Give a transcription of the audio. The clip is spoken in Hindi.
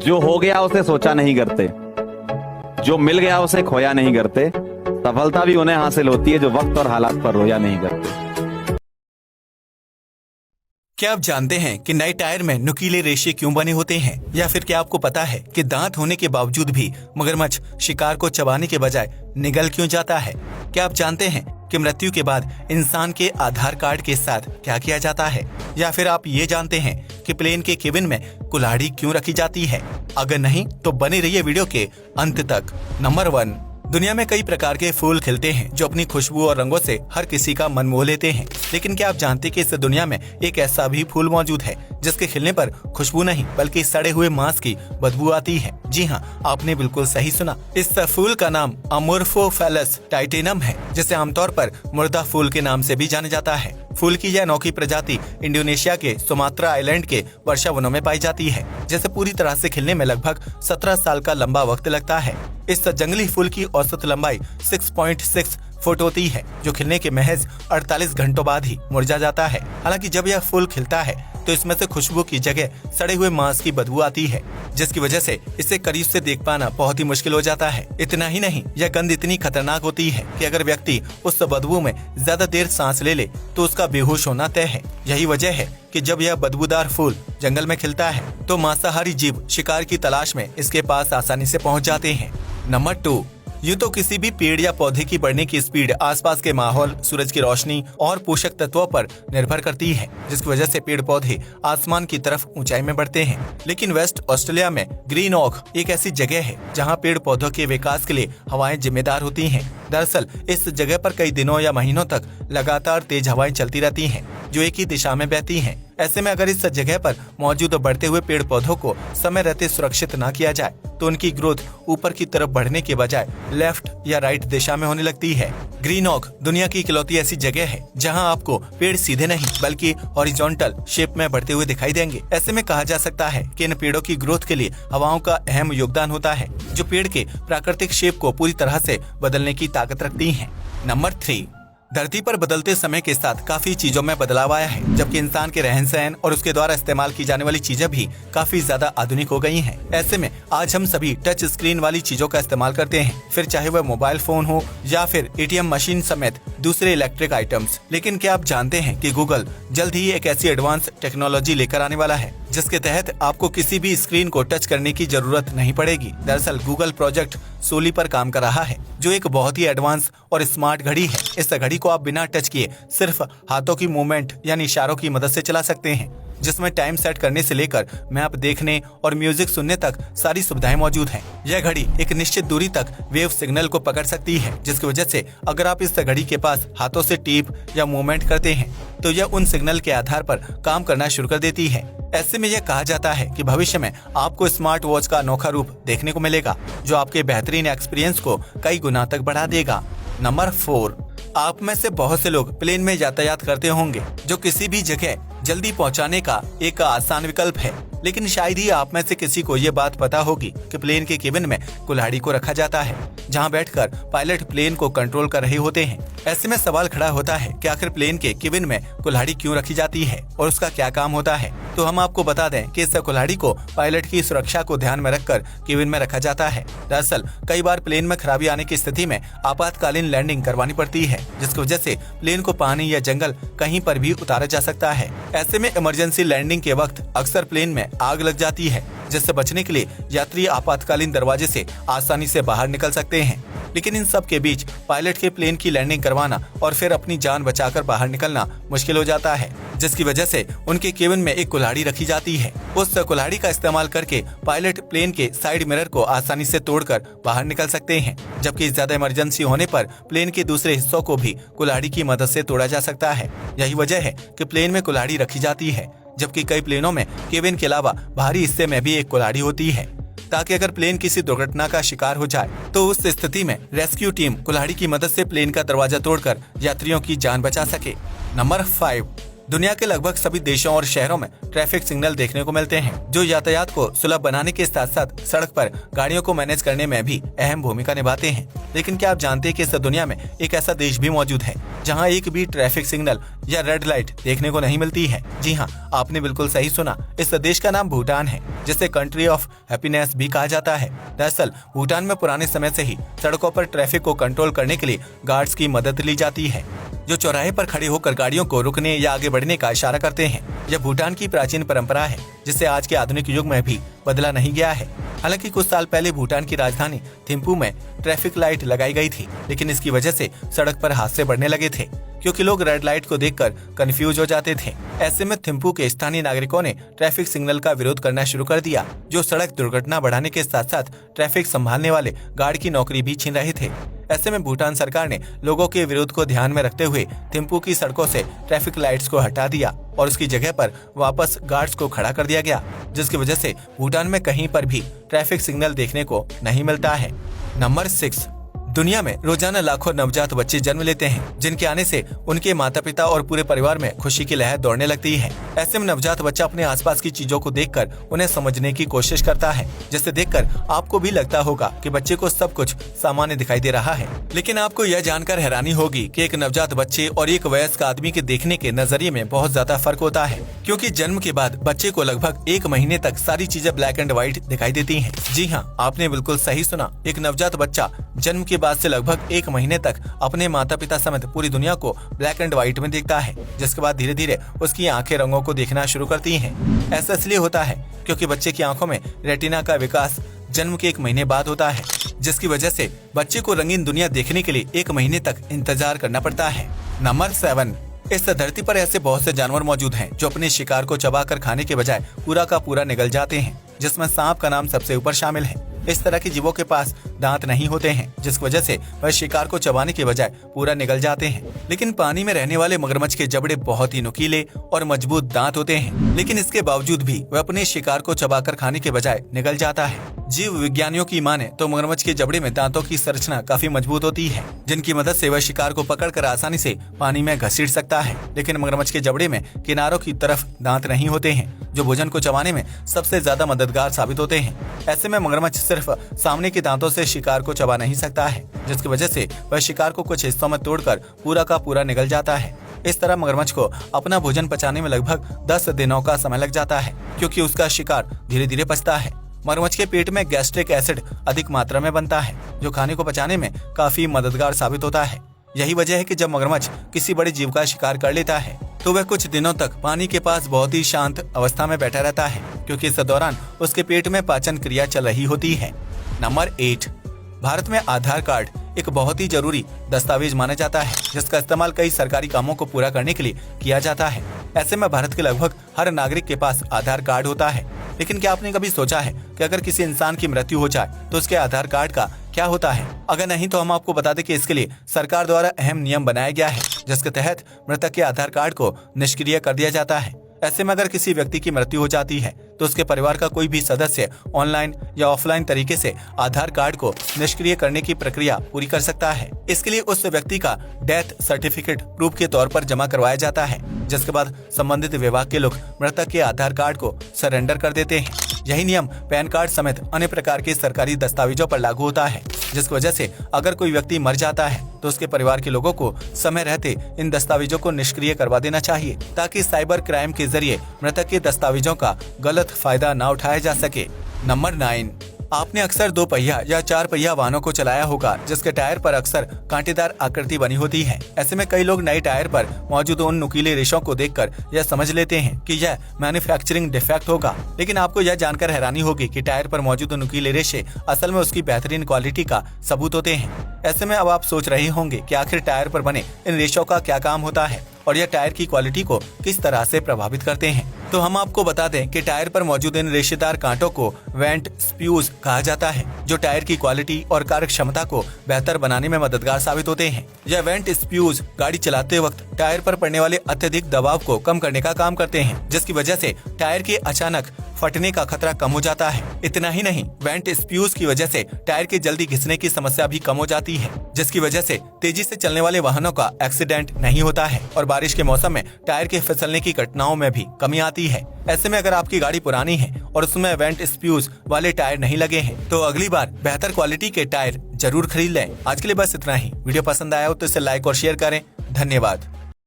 जो हो गया उसे सोचा नहीं करते, जो मिल गया उसे खोया नहीं करते। सफलता भी उन्हें हासिल होती है जो वक्त और हालात पर रोया नहीं करते। क्या आप जानते हैं कि नए टायर में नुकीले रेशे क्यों बने होते हैं? या फिर क्या आपको पता है कि दांत होने के बावजूद भी मगरमच्छ शिकार को चबाने के बजाय निगल क्यों जाता है? क्या आप जानते हैं कि मृत्यु के बाद इंसान के आधार कार्ड के साथ क्या किया जाता है? या फिर आप ये जानते हैं कि प्लेन के केबिन में कुल्हाड़ी क्यों रखी जाती है? अगर नहीं तो बने रहिए वीडियो के अंत तक। नंबर 1, दुनिया में कई प्रकार के फूल खिलते हैं जो अपनी खुशबू और रंगों से हर किसी का मन मोह लेते हैं। लेकिन क्या आप जानते हैं कि इस दुनिया में एक ऐसा भी फूल मौजूद है जिसके खिलने पर खुशबू नहीं बल्कि सड़े हुए मांस की बदबू आती है? जी हाँ, आपने बिल्कुल सही सुना। इस फूल का नाम अमोर्फोफैलस टाइटेनम है, जिसे आमतौर पर मुर्दा फूल के नाम से भी जाना जाता है। फूल की यह अनोखी प्रजाति इंडोनेशिया के सुमात्रा आइलैंड के वर्षा वनों में पाई जाती है, जैसे पूरी तरह से खिलने में लगभग 17 साल का लंबा वक्त लगता है। इस जंगली फूल की औसत लंबाई 6.6 फुट होती है, जो खिलने के महज 48 घंटों बाद ही मुरझा जाता है। हालांकि जब यह फूल खिलता है तो इसमें से खुशबू की जगह सड़े हुए मांस की बदबू आती है, जिसकी वजह से इसे करीब से देख पाना बहुत ही मुश्किल हो जाता है। इतना ही नहीं, यह गंध इतनी खतरनाक होती है कि अगर व्यक्ति उस बदबू में ज्यादा देर सांस ले ले तो उसका बेहोश होना तय है। यही वजह है कि जब यह बदबूदार फूल जंगल में खिलता है तो मांसाहारी जीव शिकार की तलाश में इसके पास आसानी से पहुंच जाते हैं। नंबर 2, यूँ तो किसी भी पेड़ या पौधे की बढ़ने की स्पीड आसपास के माहौल, सूरज की रोशनी और पोषक तत्वों पर निर्भर करती है, जिसकी वजह से पेड़ पौधे आसमान की तरफ ऊंचाई में बढ़ते हैं। लेकिन वेस्ट ऑस्ट्रेलिया में ग्रीन ओक एक ऐसी जगह है जहां पेड़ पौधों के विकास के लिए हवाएं जिम्मेदार होती हैं। दरअसल इस जगह पर कई दिनों या महीनों तक लगातार तेज हवाएं चलती रहती हैं, जो एक ही दिशा में बहती हैं। ऐसे में अगर इस जगह पर मौजूद बढ़ते हुए पेड़ पौधों को समय रहते सुरक्षित न किया जाए तो उनकी ग्रोथ ऊपर की तरफ बढ़ने के बजाय लेफ्ट या राइट दिशा में होने लगती है। ग्रीन ओक दुनिया की इकलौती ऐसी जगह है जहां आपको पेड़ सीधे नहीं बल्कि हॉरिजॉन्टल शेप में बढ़ते हुए दिखाई देंगे। ऐसे में कहा जा सकता है कि इन पेड़ों की ग्रोथ के लिए हवाओं का अहम योगदान होता है, जो पेड़ के प्राकृतिक शेप को पूरी तरह से बदलने की ताकत रखती है। नंबर 3, धरती पर बदलते समय के साथ काफी चीजों में बदलाव आया है, जबकि इंसान के रहन सहन और उसके द्वारा इस्तेमाल की जाने वाली चीजें भी काफी ज्यादा आधुनिक हो गई हैं। ऐसे में आज हम सभी टच स्क्रीन वाली चीजों का इस्तेमाल करते हैं, फिर चाहे वह मोबाइल फोन हो या फिर एटीएम मशीन समेत दूसरे इलेक्ट्रिक आइटम्स। लेकिन क्या आप जानते हैं कि गूगल जल्द ही एक ऐसी एडवांस टेक्नोलॉजी लेकर आने वाला है जिसके तहत आपको किसी भी स्क्रीन को टच करने की जरूरत नहीं पड़ेगी। दरअसल गूगल प्रोजेक्ट सोली पर काम कर रहा है, जो एक बहुत ही एडवांस और स्मार्ट घड़ी है। इस घड़ी को आप बिना टच किए सिर्फ हाथों की मूवमेंट यानी इशारों की मदद से चला सकते हैं, जिसमें टाइम सेट करने से लेकर मैप देखने और म्यूजिक सुनने तक सारी सुविधाएं मौजूद हैं। यह घड़ी एक निश्चित दूरी तक वेव सिग्नल को पकड़ सकती है, जिसकी वजह से अगर आप इस घड़ी के पास हाथों से टीप या मूवमेंट करते हैं तो यह उन सिग्नल के आधार पर काम करना शुरू कर देती है। ऐसे में यह कहा जाता है कि भविष्य में आपको स्मार्ट वॉच का अनोखा रूप देखने को मिलेगा, जो आपके बेहतरीन एक्सपीरियंस को कई गुना तक बढ़ा देगा। नंबर 4, आप में से बहुत से लोग प्लेन में यातायात करते होंगे, जो किसी भी जगह जल्दी पहुंचाने का एक आसान विकल्प है। लेकिन शायद ही आप में से किसी को ये बात पता होगी कि प्लेन के केबिन में कुल्हाड़ी को रखा जाता है, जहां बैठकर पायलट प्लेन को कंट्रोल कर रहे होते हैं। ऐसे में सवाल खड़ा होता है कि आखिर प्लेन के केबिन में कुल्हाड़ी क्यों रखी जाती है और उसका क्या काम होता है? तो हम आपको बता दें कि इस कुल्हाड़ी को पायलट की सुरक्षा को ध्यान में रखकर केबिन में रखा जाता है। दरअसल कई बार प्लेन में खराबी आने की स्थिति में आपातकालीन लैंडिंग करवानी पड़ती है, जिसकी वजह से प्लेन को पानी या जंगल कहीं पर भी उतारा जा सकता है। ऐसे में इमरजेंसी लैंडिंग के वक्त अक्सर प्लेन में आग लग जाती है, जिससे बचने के लिए यात्री आपातकालीन दरवाजे से आसानी से बाहर निकल सकते हैं। लेकिन इन सब के बीच पायलट के प्लेन की लैंडिंग करवाना और फिर अपनी जान बचाकर बाहर निकलना मुश्किल हो जाता है, जिसकी वजह से उनके केबिन में एक कुल्हाड़ी रखी जाती है। उस कुल्हाड़ी का इस्तेमाल करके पायलट प्लेन के साइड मिरर को आसानी से तोड़कर बाहर निकल सकते हैं, जबकि ज्यादा इमरजेंसी होने पर प्लेन के दूसरे हिस्सों को भी कुल्हाड़ी की मदद से तोड़ा जा सकता है। यही वजह है कि प्लेन में कुल्हाड़ी रखी जाती है, जबकि कई प्लेनों में केबिन के अलावा बाहरी हिस्से में भी एक कुल्हाड़ी होती है, ताकि अगर प्लेन किसी दुर्घटना का शिकार हो जाए तो उस स्थिति में रेस्क्यू टीम कुल्हाड़ी की मदद से प्लेन का दरवाजा तोड़कर यात्रियों की जान बचा सके। नंबर 5, दुनिया के लगभग सभी देशों और शहरों में ट्रैफिक सिग्नल देखने को मिलते हैं, जो यातायात को सुलभ बनाने के साथ साथ सड़क पर गाड़ियों को मैनेज करने में भी अहम भूमिका निभाते हैं। लेकिन क्या आप जानते हैं कि इस दुनिया में एक ऐसा देश भी मौजूद है जहां एक भी ट्रैफिक सिग्नल या रेड लाइट देखने को नहीं मिलती है? जी हाँ, आपने बिल्कुल सही सुना। इस देश का नाम भूटान है, जिसे कंट्री ऑफ हैप्पीनेस भी कहा जाता है। दरअसल भूटान में पुराने समय से ही सड़कों पर ट्रैफिक को कंट्रोल करने के लिए गार्ड्स की मदद ली जाती है, जो चौराहे पर खड़े होकर गाड़ियों को रुकने या आगे बढ़ने का इशारा करते हैं। यह भूटान की प्राचीन परंपरा है, जिसे आज के आधुनिक युग में भी बदला नहीं गया है। हालांकि कुछ साल पहले भूटान की राजधानी थिम्पू में ट्रैफिक लाइट लगाई गई थी, लेकिन इसकी वजह से सड़क पर हादसे बढ़ने लगे थे, क्योंकि लोग रेड लाइट को देखकर कंफ्यूज हो जाते थे। ऐसे में थिम्पू के स्थानीय नागरिकों ने ट्रैफिक सिग्नल का विरोध करना शुरू कर दिया, जो सड़क दुर्घटना बढ़ाने के साथ साथ ट्रैफिक संभालने वाले गार्ड की नौकरी भी छीन रहे थे। ऐसे में भूटान सरकार ने लोगों के विरोध को ध्यान में रखते हुए थिम्पू की सड़कों से ट्रैफिक लाइट्स को हटा दिया और उसकी जगह पर वापस गार्ड्स को खड़ा कर दिया गया, जिसकी वजह से भूटान में कहीं पर भी ट्रैफिक सिग्नल देखने को नहीं मिलता है। नंबर 6, दुनिया में रोजाना लाखों नवजात बच्चे जन्म लेते हैं, जिनके आने से उनके माता पिता और पूरे परिवार में खुशी की लहर दौड़ने लगती है। ऐसे में नवजात बच्चा अपने आसपास की चीजों को देखकर उन्हें समझने की कोशिश करता है, जिसे देखकर आपको भी लगता होगा कि बच्चे को सब कुछ सामान्य दिखाई दे रहा है। लेकिन आपको यह जानकर हैरानी होगी कि एक नवजात बच्चे और एक वयस्क आदमी के देखने के नजरिए में बहुत ज्यादा फर्क होता है, क्योंकि जन्म के बाद बच्चे को लगभग 1 महीने तक सारी चीजें ब्लैक एंड व्हाइट दिखाई देती हैं। जी हाँ, आपने बिल्कुल सही सुना। एक नवजात बच्चा जन्म के बाद से लगभग 1 महीने तक अपने माता पिता समेत पूरी दुनिया को ब्लैक एंड व्हाइट में देखता है, जिसके बाद धीरे धीरे उसकी आंखें रंगों को देखना शुरू करती हैं। ऐसा इसलिए होता है क्योंकि बच्चे की आंखों में रेटिना का विकास जन्म के 1 महीने बाद होता है, जिसकी वजह से बच्चे को रंगीन दुनिया देखने के लिए 1 महीने तक इंतजार करना पड़ता है। नंबर 7, इस धरती पर ऐसे बहुत से जानवर मौजूद हैं जो अपने शिकार को चबाकर खाने के बजाय पूरा का पूरा निगल जाते हैं, जिसमें सांप का नाम सबसे ऊपर शामिल है। इस तरह के जीवों के पास दांत नहीं होते हैं, जिस वजह से वह शिकार को चबाने के बजाय पूरा निगल जाते हैं। लेकिन पानी में रहने वाले मगरमच्छ के जबड़े बहुत ही नुकीले और मजबूत दांत होते हैं, लेकिन इसके बावजूद भी वह अपने शिकार को चबाकर खाने के बजाय निगल जाता है। जीव विज्ञानियों की माने तो मगरमच्छ के जबड़े में दांतों की संरचना काफी मजबूत होती है, जिनकी मदद से वह शिकार को पकड़कर आसानी से पानी में घसीट सकता है। लेकिन मगरमच्छ के जबड़े में किनारों की तरफ दांत नहीं होते हैं, जो भोजन को चबाने में सबसे ज्यादा मददगार साबित होते हैं। ऐसे में मगरमच्छ सिर्फ सामने के दांतों से शिकार को चबा नहीं सकता है, जिसकी वजह से वह शिकार को कुछ हिस्सों में तोड़कर पूरा का पूरा निगल जाता है। इस तरह मगरमच्छ को अपना भोजन पचाने में लगभग 10 दिनों का समय लग जाता है, क्योंकि उसका शिकार धीरे धीरे पचता है। मगरमच्छ के पेट में गैस्ट्रिक एसिड अधिक मात्रा में बनता है, जो खाने को पचाने में काफी मददगार साबित होता है। यही वजह है कि जब मगरमच्छ किसी बड़े जीव का शिकार कर लेता है तो वह कुछ दिनों तक पानी के पास बहुत ही शांत अवस्था में बैठा रहता है, क्योंकि इस दौरान उसके पेट में पाचन क्रिया चल रही होती है। नंबर 8, भारत में आधार कार्ड एक बहुत ही जरूरी दस्तावेज माना जाता है, जिसका इस्तेमाल कई सरकारी कामों को पूरा करने के लिए किया जाता है। ऐसे में भारत के लगभग हर नागरिक के पास आधार कार्ड होता है। लेकिन क्या आपने कभी सोचा है कि अगर किसी इंसान की मृत्यु हो जाए तो उसके आधार कार्ड का क्या होता है? अगर नहीं तो हम आपको बता दें कि इसके लिए सरकार द्वारा अहम नियम बनाया गया है, जिसके तहत मृतक के आधार कार्ड को निष्क्रिय कर दिया जाता है। ऐसे में अगर किसी व्यक्ति की मृत्यु हो जाती है तो उसके परिवार का कोई भी सदस्य ऑनलाइन या ऑफलाइन तरीके से आधार कार्ड को निष्क्रिय करने की प्रक्रिया पूरी कर सकता है। इसके लिए उस व्यक्ति का डेथ सर्टिफिकेट प्रूफ के तौर पर जमा करवाया जाता है, जिसके बाद संबंधित विभाग के लोग मृतक के आधार कार्ड को सरेंडर कर देते हैं। यही नियम पैन कार्ड समेत अन्य प्रकार के सरकारी दस्तावेजों पर लागू होता है, जिसकी वजह से अगर कोई व्यक्ति मर जाता है तो उसके परिवार के लोगों को समय रहते इन दस्तावेजों को निष्क्रिय करवा देना चाहिए, ताकि साइबर क्राइम के जरिए मृतक के दस्तावेजों का गलत फायदा न उठाया जा सके। नंबर 9, आपने अक्सर 2 पहिया या 4 पहिया वाहनों को चलाया होगा, जिसके टायर पर अक्सर कांटेदार आकृति बनी होती है। ऐसे में कई लोग नए टायर पर मौजूद उन नुकीले रेशों को देखकर यह समझ लेते हैं कि यह मैन्युफैक्चरिंग डिफेक्ट होगा। लेकिन आपको यह जानकर हैरानी होगी कि टायर पर मौजूद नुकीले रेशे असल में उसकी बेहतरीन क्वालिटी का सबूत होते हैं। ऐसे में अब आप सोच रहे होंगे कि आखिर टायर पर बने इन रेशों का क्या काम होता है और यह टायर की क्वालिटी को किस तरह से प्रभावित करते हैं। तो हम आपको बता दें कि टायर पर मौजूद इन रेशेदार कांटों को वेंट स्प्यूज कहा जाता है, जो टायर की क्वालिटी और कार्य क्षमता को बेहतर बनाने में मददगार साबित होते हैं। यह वेंट स्प्यूज गाड़ी चलाते वक्त टायर पर पड़ने वाले अत्यधिक दबाव को कम करने का काम करते हैं, जिसकी वजह से टायर के अचानक फटने का खतरा कम हो जाता है। इतना ही नहीं, वेंट स्प्यूज की वजह से टायर के जल्दी घिसने की समस्या भी कम हो जाती है, जिसकी वजह से तेजी से चलने वाले वाहनों का एक्सीडेंट नहीं होता है और बारिश के मौसम में टायर के फिसलने की घटनाओं में भी कमी आती है। ऐसे में अगर आपकी गाड़ी पुरानी है और उसमें वेंट स्प्यूज वाले टायर नहीं लगे हैं, तो अगली बार बेहतर क्वालिटी के टायर जरूर खरीद लें। आज के लिए बस इतना ही। वीडियो पसंद आया हो तो इसे लाइक और शेयर करें। धन्यवाद।